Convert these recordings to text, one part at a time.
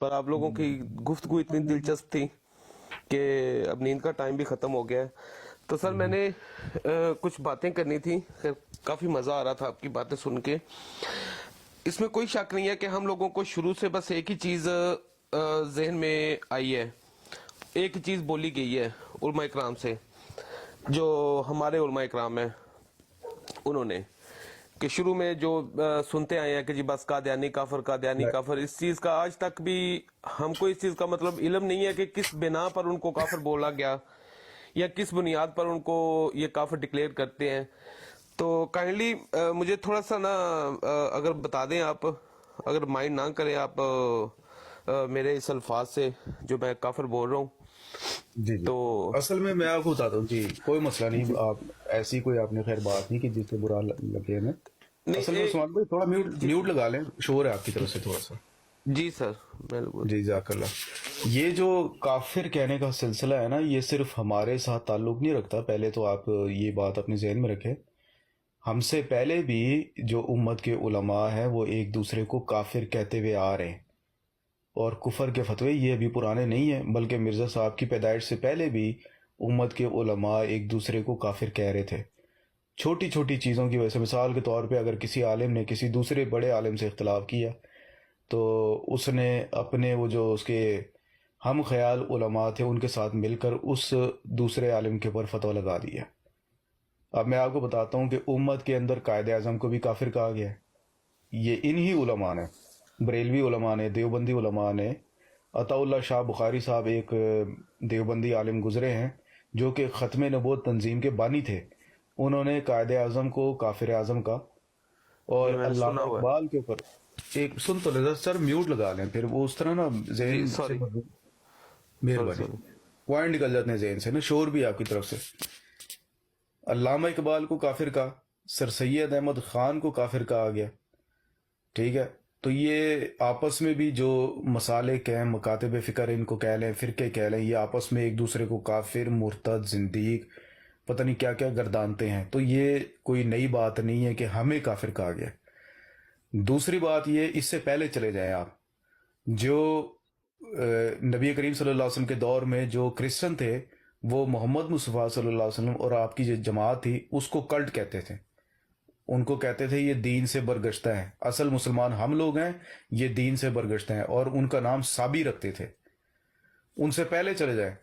پر آپ لوگوں کی گفتگو اتنی دلچسپ تھی کہ اب نیند کا ٹائم بھی ختم ہو گیا ہے. تو سر میں نے کچھ باتیں کرنی تھی. کافی مزہ آ رہا تھا آپ کی باتیں سن کے. اس میں کوئی شک نہیں ہے کہ ہم لوگوں کو شروع سے بس ایک ہی چیز ذہن میں آئی ہے, ایک ہی چیز بولی گئی ہے علماء اکرام سے, جو ہمارے علماء اکرام ہیں انہوں نے, کہ شروع میں جو سنتے آئے ہیں کہ جی بس قادیانی کافر, قادیانی کافر. اس چیز کا آج تک بھی ہم کو اس چیز کا مطلب علم نہیں ہے کہ کس بنا پر ان کو کافر بولا گیا یا کس بنیاد پر ان کو یہ کافر ڈکلیئر کرتے ہیں. تو کائنڈلی مجھے تھوڑا سا نا اگر بتا دیں آپ, اگر مائنڈ نہ کریں آپ میرے اس الفاظ سے جو میں کافر بول رہا ہوں. جی جی. تو اصل میں آپ کو بتاتا ہوں جی, کوئی مسئلہ نہیں. جی آپ ایسی کوئی آپ نے خیر بات نہیں کہ جس سے برا لگے ہمیں. اصل میں نہیں عثمان بھائی تھوڑا جی میوٹ لگا لیں, شور ہے آپ کی طرف سے تھوڑا سا. جی سر بالکل. جی جزاک اللہ. یہ جو کافر کہنے کا سلسلہ ہے نا, یہ صرف ہمارے ساتھ تعلق نہیں رکھتا. پہلے تو آپ یہ بات اپنے ذہن میں رکھیں, ہم سے پہلے بھی جو امت کے علماء ہیں وہ ایک دوسرے کو کافر کہتے ہوئے آ رہے ہیں. اور کفر کے فتوے یہ ابھی پرانے نہیں ہیں, بلکہ مرزا صاحب کی پیدائش سے پہلے بھی امت کے علماء ایک دوسرے کو کافر کہہ رہے تھے, چھوٹی چھوٹی چیزوں کی وجہ سے. مثال کے طور پہ اگر کسی عالم نے کسی دوسرے بڑے عالم سے اختلاف کیا تو اس نے اپنے وہ جو اس کے ہم خیال علماء تھے ان کے ساتھ مل کر اس دوسرے عالم کے اوپر فتویٰ لگا دیا. اب میں آپ کو بتاتا ہوں کہ امت کے اندر قائد اعظم کو بھی کافر کہا گیا ہے. یہ انہی علماء نے, بریلوی علماء نے, دیوبندی علماء نے. عطا اللہ شاہ بخاری صاحب ایک دیوبندی عالم گزرے ہیں جو کہ ختم نبوت تنظیم کے بانی تھے. انہوں نے قائد اعظم کو کافر اعظم کا. جی اور میں نے سنا علامہ ہوا اقبال کے اوپر ایک سن تو لے سر, میوٹ لگا لیں, پھر وہ اس طرح نا ہے. جی ذہن سے سوری سوری مہربانی, سوری. پوائنٹ نکل جاتے ہیں ذہن سے نا, شور بھی آپ کی طرف سے. علامہ اقبال کو کافر کہا, سر سید احمد خان کو کافر کہا گیا. ٹھیک ہے, تو یہ آپس میں بھی جو مسالک ہیں, مکاتب فکر ان کو کہہ لیں, فرقے کہہ لیں, یہ آپس میں ایک دوسرے کو کافر, مرتد, زندیق, پتہ نہیں کیا کیا گردانتے ہیں. تو یہ کوئی نئی بات نہیں ہے کہ ہمیں کافر کہا گیا. دوسری بات یہ, اس سے پہلے چلے جائیں آپ, جو نبی کریم صلی اللہ علیہ وسلم کے دور میں جو کرسچن تھے وہ محمد مصطفیٰ صلی اللہ علیہ وسلم اور آپ کی جو جماعت تھی اس کو کلٹ کہتے تھے. ان کو کہتے تھے یہ دین سے برگشتہ ہیں, اصل مسلمان ہم لوگ ہیں, یہ دین سے برگشتہ ہیں, اور ان کا نام صابی رکھتے تھے. ان سے پہلے چلے جائیں,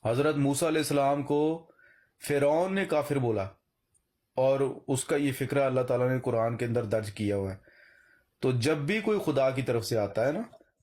حضرت موسیٰ علیہ السلام کو فرعون نے کافر بولا, اور اس کا یہ فکرہ اللہ تعالیٰ نے قرآن کے اندر درج کیا ہوا ہے. تو جب بھی کوئی خدا کی طرف سے آتا ہے نا,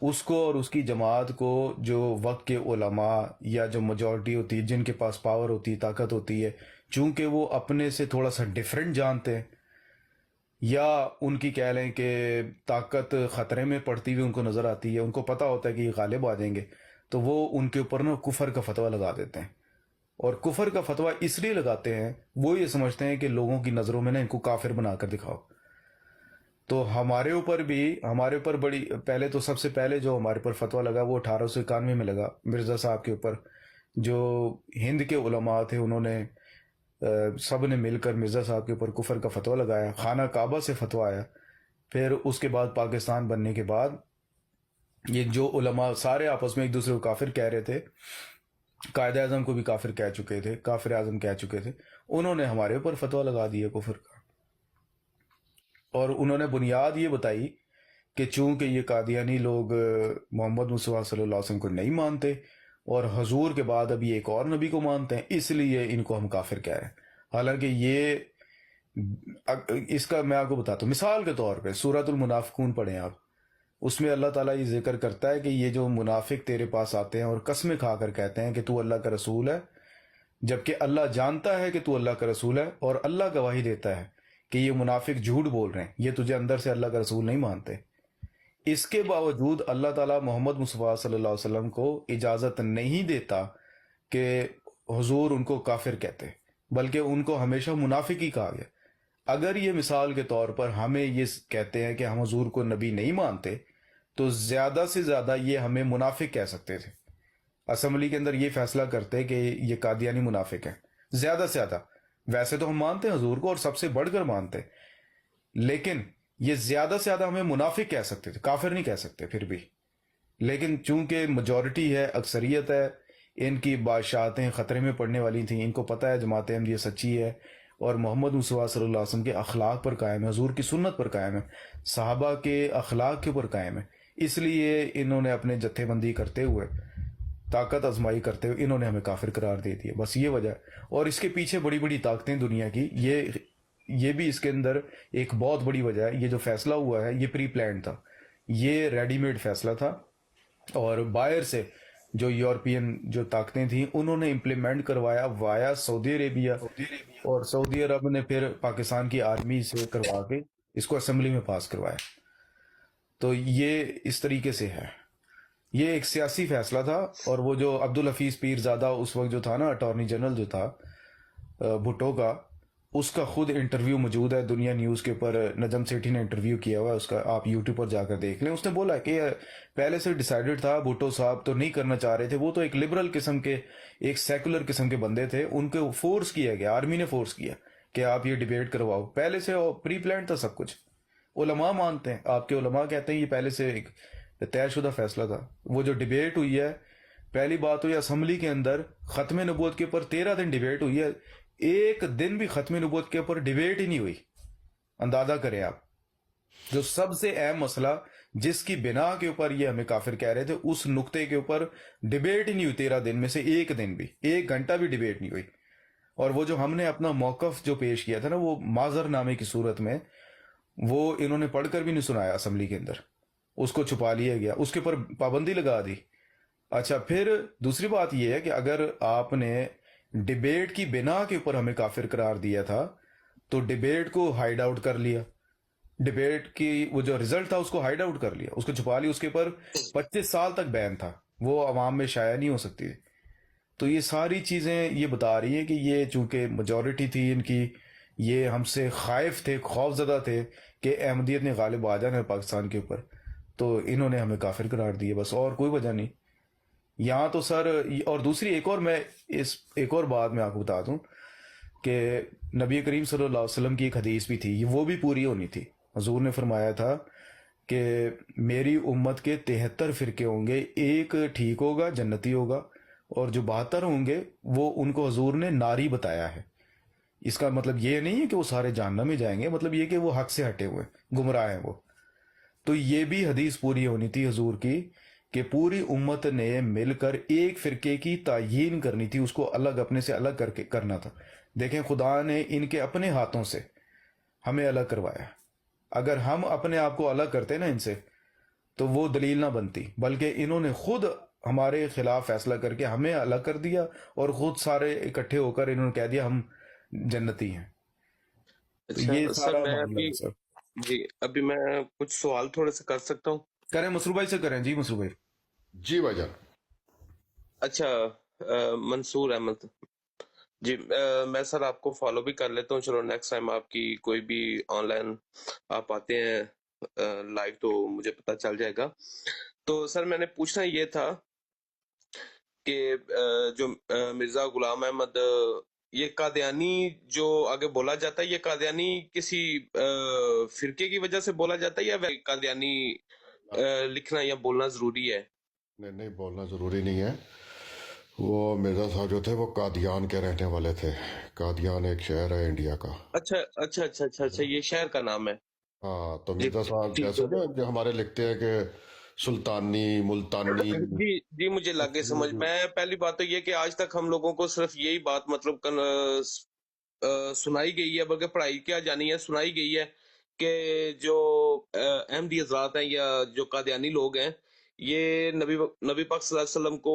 اس کو اور اس کی جماعت کو جو وقت کے علماء یا جو میجورٹی ہوتی ہے, جن کے پاس پاور ہوتی ہے, طاقت ہوتی ہے, چونکہ وہ اپنے سے تھوڑا سا ڈیفرنٹ جانتے ہیں, یا ان کی کہہ لیں کہ طاقت خطرے میں پڑتی ہوئی ان کو نظر آتی ہے, ان کو پتہ ہوتا ہے کہ یہ غالب آ جائیں گے, تو وہ ان کے اوپر نا کفر کا فتویٰ لگا دیتے ہیں. اور کفر کا فتویٰ اس لیے لگاتے ہیں, وہ یہ سمجھتے ہیں کہ لوگوں کی نظروں میں نا ان کو کافر بنا کر دکھاؤ. تو ہمارے اوپر بڑی پہلے تو سب سے پہلے جو ہمارے اوپر فتویٰ لگا وہ 1891 میں لگا مرزا صاحب کے اوپر. جو ہند کے علماء تھے انہوں نے سب نے مل کر مرزا صاحب کے اوپر کفر کا فتویٰ لگایا. خانہ کعبہ سے فتویٰ آیا. پھر اس کے بعد پاکستان بننے کے بعد یہ جو علماء سارے آپس میں ایک دوسرے کو کافر کہہ رہے تھے, قائد اعظم کو بھی کافر کہہ چکے تھے, کافر اعظم کہہ چکے تھے, انہوں نے ہمارے اوپر فتویٰ لگا دیا کفر کا. اور انہوں نے بنیاد یہ بتائی کہ چونکہ یہ قادیانی لوگ محمد مصطفیٰ صلی اللہ علیہ وسلم کو نہیں مانتے اور حضور کے بعد ابھی ایک اور نبی کو مانتے ہیں, اس لیے ان کو ہم کافر کہہ رہے ہیں. حالانکہ یہ اس کا میں آپ کو بتاتا ہوں, مثال کے طور پہ سورۃ المنافقون پڑھیں آپ, اس میں اللہ تعالیٰ یہ ذکر کرتا ہے کہ یہ جو منافق تیرے پاس آتے ہیں اور قسمیں کھا کر کہتے ہیں کہ تو اللہ کا رسول ہے, جبکہ اللہ جانتا ہے کہ تو اللہ کا رسول ہے, اور اللہ گواہی دیتا ہے کہ یہ منافق جھوٹ بول رہے ہیں, یہ تجھے اندر سے اللہ کا رسول نہیں مانتے. اس کے باوجود اللہ تعالیٰ محمد مصطفیٰ صلی اللہ علیہ وسلم کو اجازت نہیں دیتا کہ حضور ان کو کافر کہتے, بلکہ ان کو ہمیشہ منافق ہی کہا گیا. اگر یہ مثال کے طور پر ہمیں یہ کہتے ہیں کہ ہم حضور کو نبی نہیں مانتے, تو زیادہ سے زیادہ یہ ہمیں منافق کہہ سکتے تھے. اسمبلی کے اندر یہ فیصلہ کرتے کہ یہ قادیانی منافق ہیں, زیادہ سے زیادہ. ویسے تو ہم مانتے ہیں حضور کو اور سب سے بڑھ کر مانتے, لیکن یہ زیادہ سے زیادہ ہمیں منافق کہہ سکتے تھے, کافر نہیں کہہ سکتے. پھر بھی لیکن چونکہ میجورٹی ہے، اکثریت ہے، ان کی بادشاہتیں خطرے میں پڑنے والی تھیں، ان کو پتہ ہے جماعت احمدیہ سچی ہے اور محمد مصطفیٰ صلی اللہ علیہ وسلم کے اخلاق پر قائم ہے، حضور کی سنت پر قائم ہے، صحابہ کے اخلاق کے اوپر قائم ہے، اس لیے انہوں نے اپنے جتھے بندی کرتے ہوئے، طاقت آزمائی کرتے ہوئے انہوں نے ہمیں کافر قرار دے دیا، بس یہ وجہ ہے۔ اور اس کے پیچھے بڑی بڑی طاقتیں دنیا کی، یہ بھی اس کے اندر ایک بہت بڑی وجہ ہے۔ یہ جو فیصلہ ہوا ہے یہ پری پلانڈ تھا، یہ ریڈی میڈ فیصلہ تھا، اور باہر سے جو یورپین جو طاقتیں تھیں انہوں نے امپلیمنٹ کروایا وایا سعودی عربیہ، اور سعودی عرب نے پھر پاکستان کی آرمی سے کروا کے اس کو اسمبلی میں پاس کروایا۔ تو یہ اس طریقے سے ہے، یہ ایک سیاسی فیصلہ تھا۔ اور وہ جو عبدالحفیظ پیر زادہ اس وقت جو تھا نا اٹارنی جنرل جو تھا بھٹو کا، اس کا خود انٹرویو موجود ہے دنیا نیوز کے اوپر، نجم سیٹھی نے انٹرویو کیا ہوا ہے اس کا، آپ یوٹیوب پر جا کر دیکھ لیں۔ اس نے بولا کہ پہلے سے ڈیسائیڈڈ تھا، بھٹو صاحب تو نہیں کرنا چاہ رہے تھے، وہ تو ایک لبرل قسم کے، ایک سیکولر قسم کے بندے تھے، ان کو فورس کیا گیا، آرمی نے فورس کیا کہ آپ یہ ڈیبیٹ کرواؤ، پہلے سے پری پلانڈ تھا سب کچھ۔ علماء مانتے ہیں، آپ کے علماء کہتے ہیں یہ پہلے سے ایک طے شدہ فیصلہ تھا۔ وہ جو ڈیبیٹ ہوئی ہے، پہلی بات ہوئی اسمبلی کے اندر ختم نبوت کے اوپر 13 دن ڈیبیٹ ہوئی ہے، ایک دن بھی ختم نبوت کے اوپر ڈیبیٹ ہی نہیں ہوئی۔ اندازہ کریں آپ، جو سب سے اہم مسئلہ جس کی بنا کے اوپر یہ ہمیں کافر کہہ رہے تھے، اس نقطے کے اوپر ڈیبیٹ ہی نہیں ہوئی 13 دن میں سے ایک دن بھی، 1 گھنٹہ بھی ڈیبیٹ نہیں ہوئی۔ اور وہ جو ہم نے اپنا موقف جو پیش کیا تھا نا، وہ معذر نامے کی صورت میں، وہ انہوں نے پڑھ کر بھی نہیں سنایا اسمبلی کے اندر، اس کو چھپا لیا گیا، اس کے اوپر پابندی لگا دی۔ اچھا، پھر دوسری بات یہ ہے کہ اگر آپ نے ڈیبیٹ کی بنا کے اوپر ہمیں کافر قرار دیا تھا تو ڈیبیٹ کو ہائیڈ آؤٹ کر لیا، ڈیبیٹ کی وہ جو رزلٹ تھا اس کو ہائیڈ آؤٹ کر لیا، اس کو چھپا لیا، اس کے اوپر 25 سال تک بین تھا، وہ عوام میں شائع نہیں ہو سکتی تھی۔ تو یہ ساری چیزیں یہ بتا رہی ہیں کہ یہ چونکہ میجورٹی تھی ان کی، یہ ہم سے خائف تھے، خوف زدہ تھے کہ احمدیت نے غالب آ جانا ہے پاکستان کے اوپر، تو انہوں نے ہمیں کافر قرار دیا، بس اور کوئی وجہ نہیں یہاں تو سر۔ اور دوسری ایک اور بات میں آپ کو بتا دوں کہ نبی کریم صلی اللہ علیہ وسلم کی ایک حدیث بھی تھی، وہ بھی پوری ہونی تھی۔ حضور نے فرمایا تھا کہ میری امت کے 73 فرقے ہوں گے، ایک ٹھیک ہوگا، جنتی ہوگا، اور جو 72 ہوں گے وہ ان کو حضور نے ناری بتایا ہے۔ اس کا مطلب یہ نہیں ہے کہ وہ سارے جہنم میں جائیں گے، مطلب یہ کہ وہ حق سے ہٹے ہوئے گمراہ ہیں وہ۔ تو یہ بھی حدیث پوری ہونی تھی حضور کی کہ پوری امت نے مل کر ایک فرقے کی تعیین کرنی تھی، اس کو الگ اپنے سے الگ کر کے کرنا تھا۔ دیکھیں خدا نے ان کے اپنے ہاتھوں سے ہمیں الگ کروایا، اگر ہم اپنے آپ کو الگ کرتے نا ان سے تو وہ دلیل نہ بنتی، بلکہ انہوں نے خود ہمارے خلاف فیصلہ کر کے ہمیں الگ کر دیا، اور خود سارے اکٹھے ہو کر انہوں نے کہہ دیا ہم جنتی ہیں۔ تو یہ اچھا سر، سارا میں معاملہ ابھی ہے سر۔ جی ابھی میں کچھ سوال تھوڑے سے کر سکتا ہوں؟ کریں مسرو بھائی سے کریں، جی مسرو بھائی۔ جی بھائی جان۔ اچھا، منصور احمد جی، میں سر آپ کو فالو بھی کر لیتا ہوں، چلو نیکسٹ ٹائم آپ کی کوئی بھی آن لائن آپ آتے ہیں لائیو تو مجھے پتہ چل جائے گا۔ تو سر میں نے پوچھنا یہ تھا کہ جو مرزا غلام احمد، یہ قادیانی جو آگے بولا جاتا ہے، یہ قادیانی کسی فرقے کی وجہ سے بولا جاتا ہے یا قادیانی لکھنا یا بولنا ضروری ہے؟ نہیں، بولنا ضروری نہیں ہے۔ وہ مرزا صاحب جو تھے وہ قادیان کے رہنے والے تھے۔ قادیان ایک شہر ہے انڈیا کا۔ اچھا اچھا اچھا اچھا اچھا، یہ شہر کا نام ہے؟ ہاں، تو جی مرزا صاحب ٹھیک جیسے نا جو ہمارے لکھتے ہیں کہ سلطانی، ملتانی۔ جی جی، مجھے لگے سمجھ۔ میں پہلی بات تو یہ کہ آج تک ہم لوگوں کو صرف یہی بات مطلب سنائی گئی ہے، بلکہ پڑھائی کیا جانی ہے، سنائی گئی ہے کہ جو احمدی حضرات ہیں یا جو قادیانی لوگ ہیں، یہ نبی پاک صلی اللہ علیہ وسلم کو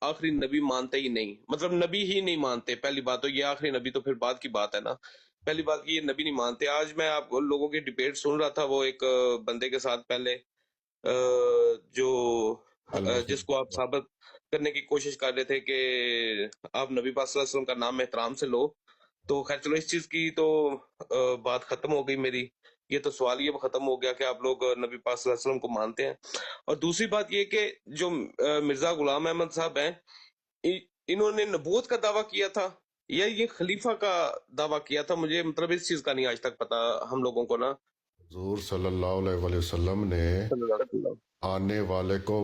آخری نبی مانتے ہی نہیں، مطلب نبی ہی نہیں مانتے۔ پہلی بات تو یہ، آخری نبی تو پھر بعد کی بات ہے نا، پہلی بات یہ نبی نہیں مانتے۔ آج میں آپ لوگوں کی ڈیبیٹ سن رہا تھا، وہ ایک بندے کے ساتھ پہلے جو جس کو آپ ثابت کرنے کی کوشش کر رہے تھے کہ آپ نبی پاک صلی اللہ علیہ وسلم کا نام احترام سے لو، تو خیر چلو اس چیز کی تو بات ختم ہو گئی میری، یہ تو سوال یہ ختم ہو گیا کہ آپ لوگ نبی پاک صلی اللہ علیہ وسلم کو مانتے ہیں۔ اور دوسری بات یہ کہ جو مرزا غلام احمد صاحب ہیں، انہوں نے نبوت کا دعویٰ کیا تھا یا یہ خلیفہ کا دعویٰ کیا تھا؟ مجھے مطلب اس چیز کا نہیں آج تک پتا ہم لوگوں کو نا۔ حضور صلی اللہ علیہ وسلم نے صلی اللہ علیہ وسلم آنے والے کو